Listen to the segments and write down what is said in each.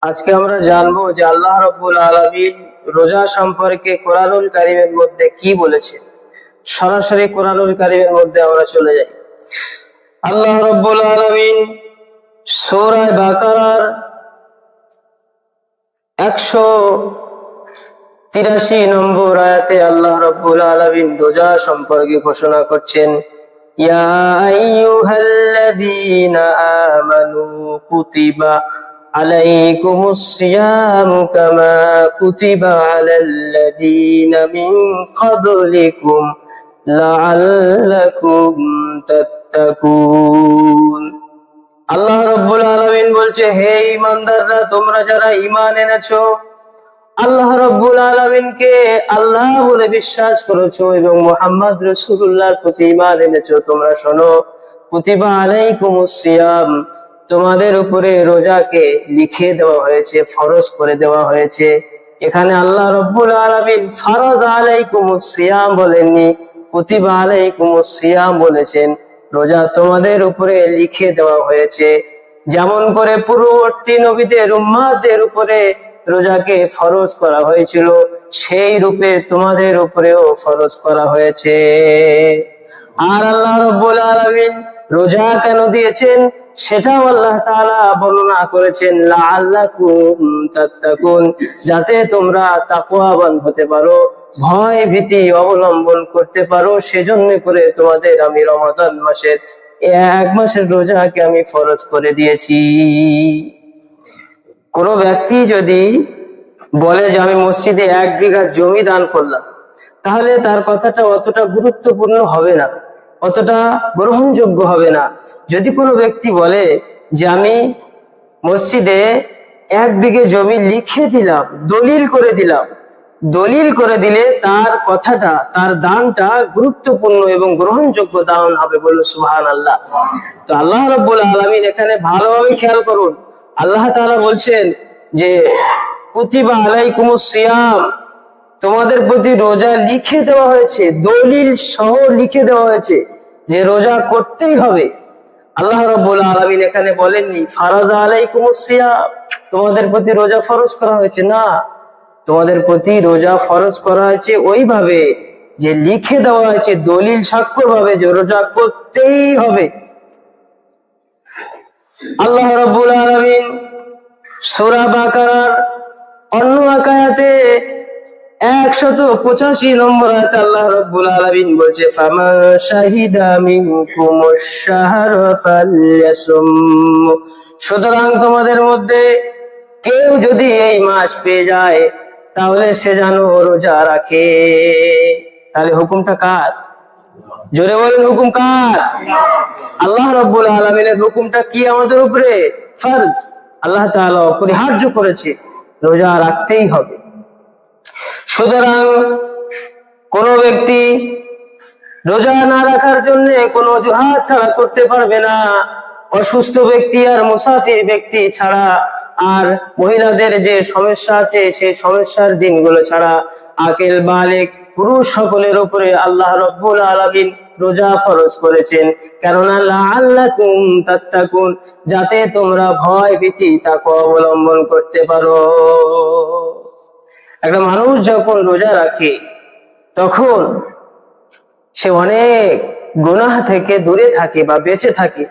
আজকে আমরা জানবো যে আল্লাহ রাব্বুল আলামিন রোজা সম্পর্কে কোরআনুল কারীমের মধ্যে কি বলেছেন। সরাসরি কোরআনুল কারীমের মধ্যে আমরা চলে যাই। আল্লাহ রাব্বুল আলামিন সূরা বাকারার 183 নম্বর আয়াতে আল্লাহ রাব্বুল আলামিন রোজা সম্পর্কে ঘোষণা করছেন, ইয়া আইয়ুহাল্লাযীনা আমানু কুতিবা আলাইকুমুস সিয়ামু কামা কুতিবা আলাল্লাযীনা মিন ক্বাবলিকুম লাআল্লাকুম তাত্তাকুন। আল্লাহ রাব্বুল আলামিন বলছে, হে ঈমানদাররা, তোমরা যারা ঈমান এনেছো, আল্লাহ রাব্বুল আলামিনকে আল্লাহ বলে বিশ্বাস করেছো এবং মুহাম্মদ রাসূলুল্লাহর প্রতি ঈমান এনেছো, তোমরা শোনো, কুতিবা আলাইকুমুস সিয়াম, তোমাদের উপরে রোজাকে লিখে দেওয়া হয়েছে, ফরজ করে দেওয়া হয়েছে। এখানে আল্লাহ রাব্বুল আলামিন ফরজ আলাইকুমুস সিয়াম বলেননি, কুতিবা আলাইকুমুস সিয়াম বলেছেন। রোজা তোমাদের উপরে লিখে দেওয়া হয়েছে, যেমন করে পূর্ববর্তী নবীদের উম্মাহদের উপরে রোজাকে ফরজ করা হয়েছিল, সেই রূপে তোমাদের উপরেও ফরজ করা হয়েছে। আর আল্লাহ রাব্বুল আলামিন রোজা কেন দিয়েছেন সেটাও আল্লাহ তাআলা বর্ণনা করেছেন, লাআল্লাকুম তাত্তাকুন, যাতে তোমরা তাকওয়াবান হতে পারো, ভয় ভীতি অবলম্বন করতে পারো। সেজন্য করে তোমাদের আমি রমাদান মাসের 1 মাসের রোজাকে আমি ফরজ করে দিয়েছি। কোন ব্যক্তি যদি বলে যে আমি মসজিদে 1 বিঘা জমি দান করলাম, তাহলে তার কথাটা অতটা গুরুত্বপূর্ণ হবে না, অতটা গ্রহণযোগ্য হবে না। যদি কোনো ব্যক্তি বলে যে আমি মসজিদে 1 বিঘে জমি লিখে দিলাম, দলিল করে দিলাম, দলিল করে দিলে তার কথাটা, তার দানটা গুরুত্বপূর্ণ এবং গ্রহণযোগ্য দান হবে। বলুন সুবহানাল্লাহ। তো আল্লাহ রাব্বুল আলামিন এখানে ভালোভাবে খেয়াল করুন, আল্লাহ তাআলা বলছেন যে কুতিবা আলাইকুমুস সিয়াম, তোমাদের প্রতি রোজা লিখে দেওয়া হয়েছে, দলিল সহ লিখে দেওয়া হয়েছে যে রোজা করতেই হবে। আল্লাহ রাব্বুল আলামিন এখানে বলেননি ফারাজা আলাইকুমুস সিয়াম, তোমাদের প্রতি রোজা ফরজ করা হয়েছে, না, তোমাদের প্রতি রোজা ফরজ করা হয়েছে ওইভাবে যে লিখে দেওয়া হয়েছে, দলিল স্বাক্ষর ভাবে যে রোজা করতেই হবে। আল্লাহ রাব্বুল আলামিন সূরা বাকারার অন্য আয়াতে 185 নম্বর আয়াতে আল্লাহ রাব্বুল আলামিন বলছে, ফামান শাহিদা মিনকুমুশ শাহরা ফালইয়াসুম, সুতরাং তোমাদের মধ্যে কেউ যদি এই মাস পেয়ে যায় তাহলে সে যেন রোজা রাখে। তাহলে হুকুমটা কার? জোরে বলেন, হুকুম কার? আল্লাহ রাব্বুল আলামিনের হুকুমটা কি আমাদের উপরে? ফরজ। আল্লাহ তাআলা অপরিহার্য করেছে, রোজা রাখতেই হবে। সুতরাং কোন ব্যক্তি রোজা না রাখার জন্য কোনো অজুহাত ছাড়া করতে পারবে না। অসুস্থ ব্যক্তি আর মুসাফির ব্যক্তি ছাড়া, আর মহিলাদের যে সমস্যা আছে সেই সমস্যার দিনগুলো ছাড়া, আকিল বালিগ পুরুষ সকলের উপরে আল্লাহ রাব্বুল আলামিন রোজা ফরজ করেছেন। কেননা লাআল্লাকুম তাত্তাকুন, যাতে তোমরা ভয় ভীতি তাকওয়া অবলম্বন করতে পারো। একটা মানুষ যখন রোজা রাখে তখন সে অনেক গুনাহ থেকে দূরে থাকে বা বেঁচে থাকে।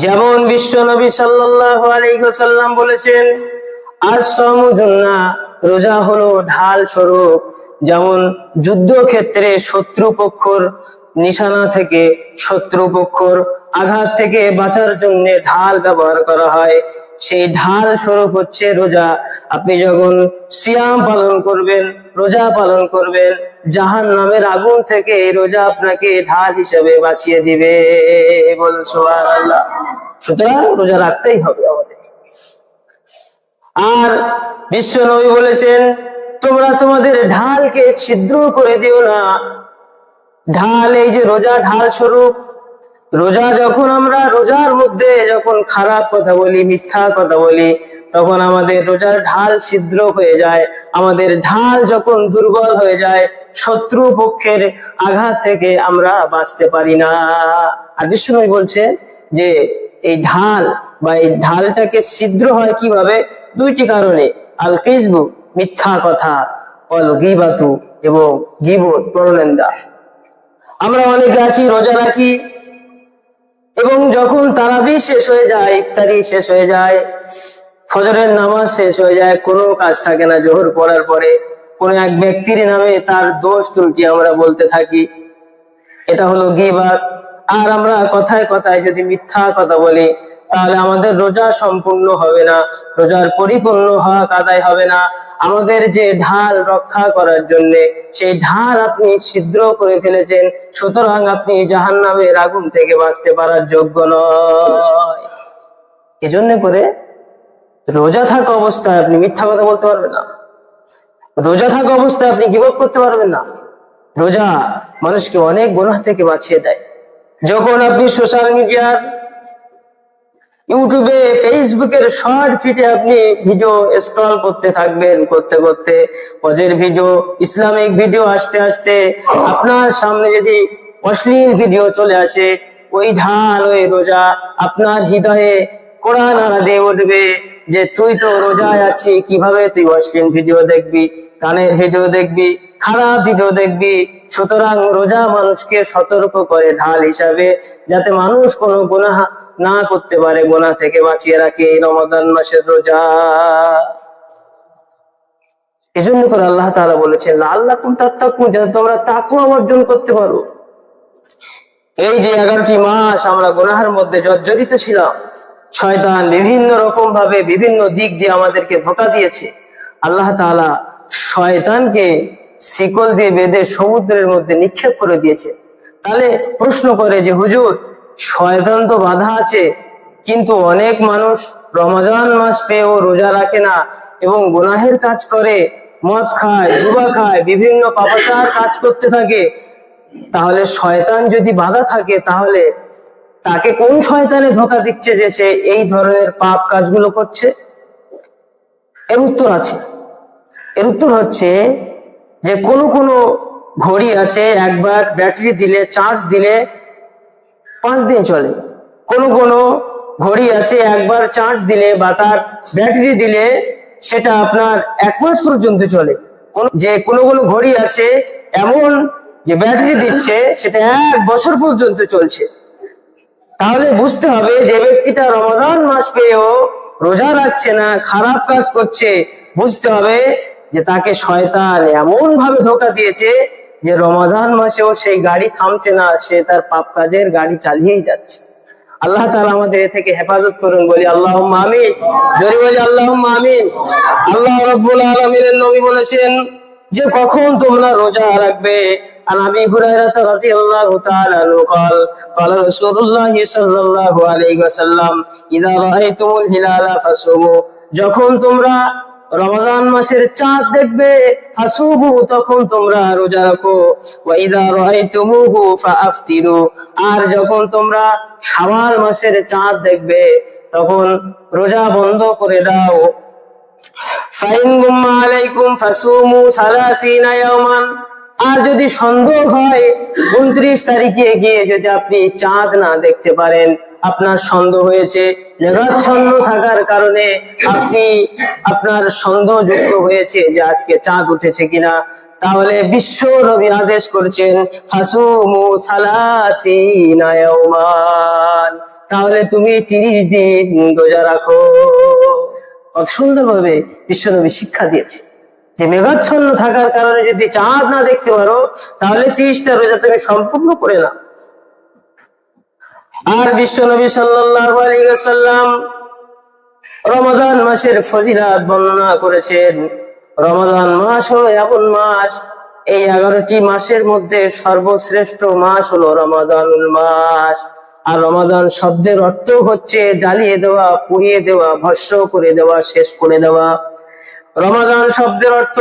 যেমন বিশ্বনবী সাল্লাল্লাহু আলাইহি ওয়াসাল্লাম বলেছেন, আস-সাওমু জুন্নাহ, রোজা হলো ঢাল স্বরূপ। যেমন যুদ্ধক্ষেত্রে শত্রুপক্ষর নিশানা থেকে, শত্রুপক্ষর আঘাত থেকে বাঁচার জন্য ঢাল ব্যবহার করা হয়, সেই ঢাল স্বরূপ হচ্ছে রোজা। আপনি যখন সিয়াম পালন করবেন, রোজা পালন করবেন, জাহান্নামের আগুন থেকে রোজা আপনাকে ঢাল হিসেবে বাঁচিয়ে দিবে। বলুন সুবহানাল্লাহ। সুতরাং রোজা রাখতেই হবে আমাদের। আর বিশ্বনবী বলেছেন, তোমরা তোমাদের ঢালকে ছিদ্র করে দিও না। ঢাল, এই যে রোজা ঢাল স্বরূপ, রোজা যখন আমরা রোজার মধ্যে যখন খারাপ কথা বলি, মিথ্যা কথা বলি, তখন আমাদের রোজার ঢাল ছিদ্র হয়ে যায়। আমাদের ঢাল যখন দুর্বল হয়ে যায়, শত্রু পক্ষের আঘাত থেকে আমরা বাঁচতে পারি না। আর বিশ্বনবী বলছেন যে এই ঢাল বা এই ঢালটাকে ছিদ্র হয় কিভাবে? দুইটি কারণে, আল কিযবু মিথ্যা কথা, অল গীবাতু এবং গীবত পরনিন্দা। আমরা অনেকে আছি রোজা রাখি এবং যখন তারাবি শেষ হয়ে যায়, ইফতারি শেষ হয়ে যায়, ফজরের নামাজ শেষ হয়ে যায়, কোনো কাজ থাকে না, জোহর পড়ার পরে কোন এক ব্যক্তির নামে তার দোষ ত্রুটি আমরা বলতে থাকি, এটা হলো গীবাত। আর আমরা কথায় কথায় যদি মিথ্যা কথা বলি তাহলে আমাদের রোজা সম্পূর্ণ হবে না, রোজার পরিপূর্ণ হক আদায় হবে না। আমাদের যে ঢাল রক্ষা করার জন্য সেই ঢাল আপনি ছিদ্র করে ফেলেছেন, সুতরাং আপনি জাহান্নামের আগুন থেকে বাঁচতে পারার যোগ্য নয়। এজন্য করে রোজা থাকা অবস্থায় আপনি মিথ্যা কথা বলতে পারবেন না, রোজা থাকা অবস্থায় আপনি গীবত করতে পারবেন না। রোজা মানুষকে অনেক গুনাহ থেকে বাঁচিয়ে দেয়। যখন আপনি সোশ্যাল মিডিয়ার ইউটিউবে ফেসবুকের শর্ট ফিডে আপনি ভিডিও স্ক্রল করতে থাকবেন, করতে করতে হজের ভিডিও, ইসলামিক ভিডিও আসতে আসতে আপনার সামনে যদি অশ্লীল ভিডিও চলে আসে, ওই ঢাল ওই রোজা আপনার হৃদয়ে কোরআন আনা দিয়ে উঠবে যে তুই তো রোজায় আছি, কিভাবে তুই অশ্লীল ভিডিও দেখবি, গানের ভিডিও দেখবি, খারাপ ভিডিও দেখবি। সুতরাং রোজা মানুষকে সতর্ক করে ঢাল হিসাবে, যাতে মানুষ কোনো গুনাহ না করতে পারে, গুনাহ থেকে বাঁচিয়ে রাখে এই রমাদান মাসের রোজা। এজন্য করে আল্লাহ তাআলা বলেছেন লাআল্লাকুম তাত্তাকুন, যাতে তোমরা তাকওয়া অর্জন করতে পারো। এই যে 11টি মাস আমরা গুনাহের মধ্যে জর্জরিত ছিলাম, শয়তান বিভিন্ন রকম ভাবে বিভিন্ন দিক দিয়ে আমাদেরকে ধোঁকা দিয়েছে। আল্লাহ তাআলা শয়তানকে শিকল দিয়ে বেঁধে সমুদ্রের মধ্যে নিক্ষেপ করে দিয়েছে। তাহলে প্রশ্ন করে যে হুজুর, শয়তান তো বাধা আছে, কিন্তু অনেক মানুষ রমজান মাস পেয়েও রোজা রাখে না এবং গুনাহের কাজ করে, মদ খায়, জুয়া খায়, বিভিন্ন পাপাচার কাজ করতে থাকে, তাহলে শয়তান যদি বাধা থাকে তাহলে তাকে কোন শয়তানে ধোঁকা দিচ্ছে যে সে এই ধরনের পাপ কাজগুলো করছে? এর উত্তর আছে। এর উত্তর হচ্ছে যে কোন ঘড়ি আছে একবার ব্যাটারি দিলে, চার্জ দিলে 5 দিন চলে। কোন ঘড়ি আছে একবার চার্জ দিলে বা তার ব্যাটারি দিলে সেটা আপনার 1 মাস পর্যন্ত চলে। কোন ঘড়ি আছে এমন যে ব্যাটারি দিচ্ছে সেটা 1 বছর পর্যন্ত চলছে। তাহলে বুঝতে হবে যে ব্যক্তিটা রমাদান মাস পেয়েও রোজা রাখছে না, খারাপ কাজ করছে, বুঝতে হবে যে তাকে শয়তান এমন ভাবে ধোঁকা দিয়েছে যে রমাদান মাসেও সেই গাড়ি থামছে না, সে তার পাপ কাজের গাড়ি চালিয়েই যাচ্ছে। আল্লাহ তাআলা আমাদের এ থেকে হেফাজত করুন, বলি আল্লাহুম্মা আমিন। জোরে বলি আল্লাহুম্মা আমিন। আল্লাহ রাব্বুল আলামিনের নবী বলেছেন যে কখন তোমরা রোজা রাখবে। عن ابي هريره رضي الله تعالى عنه قال قال رسول الله صلى الله عليه وسلم اذا رايتم الهلال فصوموا, যখন তোমরা রমাদান মাসের চাঁদ দেখবে, ফাসুবু, তখন তোমরা রোজা রাখো, ওয়া ইযা রাআইতুমুহু ফাআফতিরু, আর যখন তোমরা শাওয়াল মাসের চাঁদ দেখবে তখন রোজা বন্ধ করে দাও। ফাইন গুম্মা আলাইকুম ফাসুমু 30 ইয়াওমান, আর যদি সন্দেহ হয় 29 তারিখে গিয়ে যদি আপনি চাঁদ না দেখতে পারেন, আপনার সন্দেহ হয়েছে, মেঘাচ্ছন্ন থাকার কারণে আপনার সন্দেহযুক্ত হয়েছে যে আজকে চাঁদ উঠেছে কিনা, তাহলে বিশ্ব নবী আদেশ করছেন ফাসুমু 30 ইয়াওমান, তাহলে তুমি 30 দিন রোজা রাখো। কত সুন্দরভাবে বিশ্ব নবী শিক্ষা দিয়েছে যে মেঘাচ্ছন্ন থাকার কারণে যদি চাঁদ না দেখতে পারো তাহলে 30টা রোজা তুমি সম্পূর্ণ করে নাও। আর বিশ্ব নবী সাল্লাল্লাহু আলাইহি ওয়াসাল্লাম রমাদান মাসের ফজিলত বর্ণনা করেছেন। রমাদান মাস হলো এমন মাস, এই 11টি মাসের মধ্যে সর্বশ্রেষ্ঠ মাস হলো রমাদানুল মাস। আর রমাদান শব্দের অর্থ হচ্ছে জ্বালিয়ে দেওয়া, পুড়িয়ে দেওয়া, ভস্ম করে দেওয়া, শেষ করে দেওয়া। রমাদান শব্দের অর্থ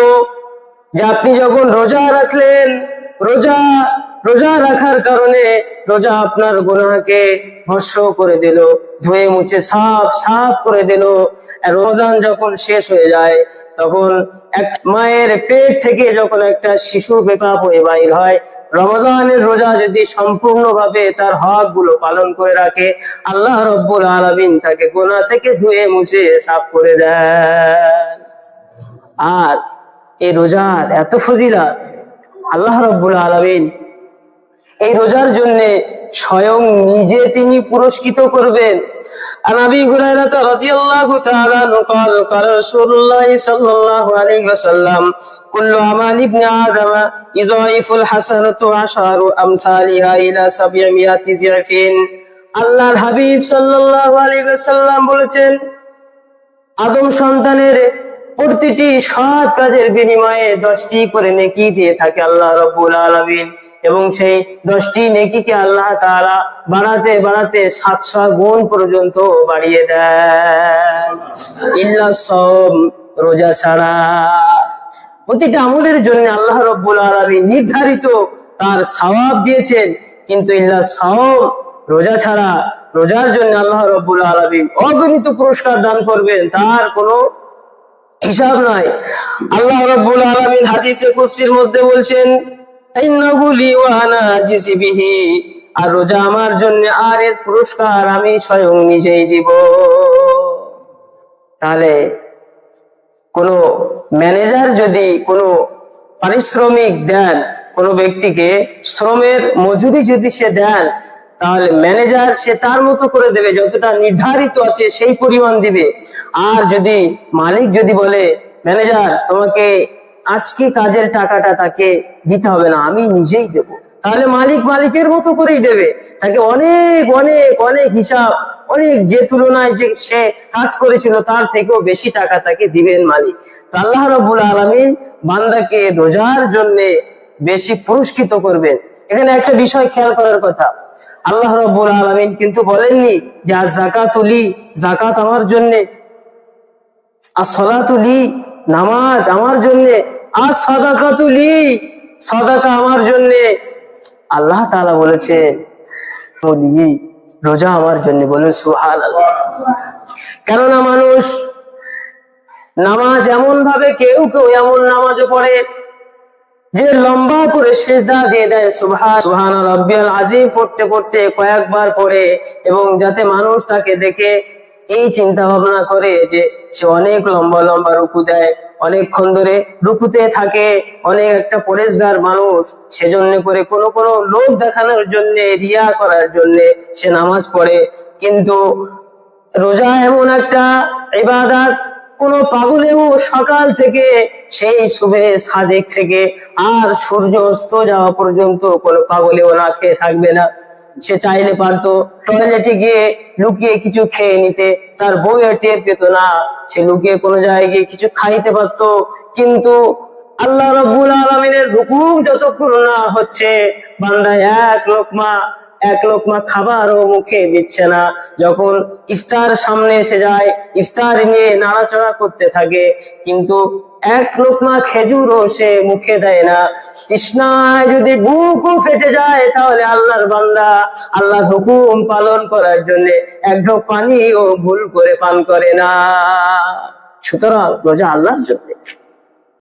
যে আপনি যখন রোজা রাখলেন, রোজা রোজা রাখার কারণে রোজা আপনার গুনাহকে ভস্ম করে দিল, ধুয়ে মুছে সাফ সাফ করে দিল। আর রমজান যখন শেষ হয়ে যায়, তখন এক মায়ের পেট থেকে যখন একটা শিশু বেকাপ হয়ে বাইর হয়, রমজানের রোজা যদি সম্পূর্ণভাবে তার হক গুলো পালন করে রাখে, আল্লাহ রব্বুল আলামিন তাকে গুনাহ থেকে ধুয়ে মুছে সাফ করে দেন। আর এই রোজার এত ফজিলত, আল্লাহ রব্বুল আলামিন এই রোজার জন্য স্বয়ং নিজে তিনি পুরস্কৃত করবেন। আর আবি হুরায়রা রাদিয়াল্লাহু তাআলা قال قال رسول الله صلى الله عليه وسلم كل عمل ابن آدم يضاعف الحسنة عشر أمثالها إلى 700 ضعف। আল্লাহর হাবিব সাল্লাল্লাহু আলাইহি ওয়াসাল্লাম বলেছেন, আদম সন্তানের প্রতিটি সৎ কাজের বিনিময়ে 10টি করে নেকি দিয়ে থাকে আল্লাহ রাব্বুল আলামিন, এবং সেই 10টি নেকিকে আল্লাহ তাআলা বাড়াতে বাড়াতে 700 গুণ পর্যন্ত বাড়িয়ে দেন। ইল্লা সাওম, রোজা ছাড়া। প্রতিটা আমলের জন্য আল্লাহ রাব্বুল আলামিন নির্ধারিত তার সওয়াব দিয়েছেন, কিন্তু ইল্লা সাওম, রোজা ছাড়া, রোজার জন্য আল্লাহ রাব্বুল আলামিন অগণিত পুরস্কার দান করবেন, তার কোনো হিসাব নাই। আল্লাহ রাব্বুল আলামিন হাদিসে কুদসির মধ্যে বলছেন, ইন্নাহু লি ওয়া আনা আজিসি বিহি, আর রোজা আমার জন্য, আর এর পুরস্কার আমি স্বয়ং নিজেই দিব। তাহলে কোন ম্যানেজার যদি কোনো পারিশ্রমিক দেন, কোনো ব্যক্তিকে শ্রমের মজুরি যদি সে দেন, তাহলে ম্যানেজার সে তার মতো করে দেবে, যতটা নির্ধারিত আছে সেই পরিমাণ দিবে। আর যদি মালিক যদি বলে, ম্যানেজার তোমাকে আজকে কাজের টাকাটা তাকে দিতে হবে না, আমি নিজেই দেব, তাহলে মালিক মালিকের মতো করেই দেবে, তাকে অনেক অনেক অনেক হিসাব, অনেক যে তুলনায় যে সে কাজ করেছিল তার থেকেও বেশি টাকা তাকে দিবেন মালিক। তো আল্লাহ রাব্বুল আলামিন বান্দাকে রোজার জন্য বেশি পুরস্কৃত করবেন। এখানে একটা বিষয় খেয়াল করার কথা, আল্লাহ রাব্বুল আলামিন কিন্তু বলেননি যে আজ যাকাতুলি, যাকাত আমার জন্য, আর সলাতুলি, নামাজ আমার জন্য, আর সাদাকাতুলি, সাদাকা আমার জন্য। আল্লাহ তাআলা বলেছেন রোজা আমার জন্য। বলুন সুবহানাল্লাহ। কেননা মানুষ নামাজ এমন ভাবে, কেউ কেউ এমন নামাজও পড়ে যে লম্বা করে সিজদা দিয়ে দেয়, সুবহান রাব্বিয়াল আযীম পড়তে পড়তে কয়েকবার পড়ে, এবং যাতে মানুষ তাকে দেখে এই চিন্তা ভাবনা করে যে সে অনেক লম্বা লম্বা রুকু দেয়, অনেকক্ষণ ধরে রুকুতে থাকে, অনেক একটা পরেশগার মানুষ, সেজন্য করে কোনো কোনো লোক দেখানোর জন্য, রিয়া করার জন্য সে নামাজ পড়ে। কিন্তু রোজা এমন একটা ইবাদত, কোন পাগলেও সকাল থেকে সেই সুবহে সাদেক থেকে আর সূর্য অস্ত যাওয়া পর্যন্ত কোন পাগলেও না খেয়ে থাকবে না। সে চাইলে পারতো টয়লেটে গিয়ে লুকিয়ে কিছু খেয়ে নিতে, তার বউয়ের টের পেত না, সে লুকিয়ে কোনো জায়গায় গিয়ে কিছু খাইতে পারতো, কিন্তু আল্লাহ রাব্বুল আলামিনের হুকুম যতক্ষণ না হচ্ছে, বান্দা এক লোকমা খাবারও মুখে দিচ্ছে না। যখন ইফতার সামনে এসে যায়, ইফতার নিয়ে নাড়াচড়া করতে থাকে, কিন্তু এক লোকমা খেজুরও সে মুখে দেয় না। তৃষ্ণায় যদি বুকও ফেটে যায়, তাহলে আল্লাহর বান্দা আল্লাহর হুকুম পালন করার জন্য এক ঢোক পানিও ভুল করে পান করে না। সুতরাং রোজা আল্লাহর জন্য।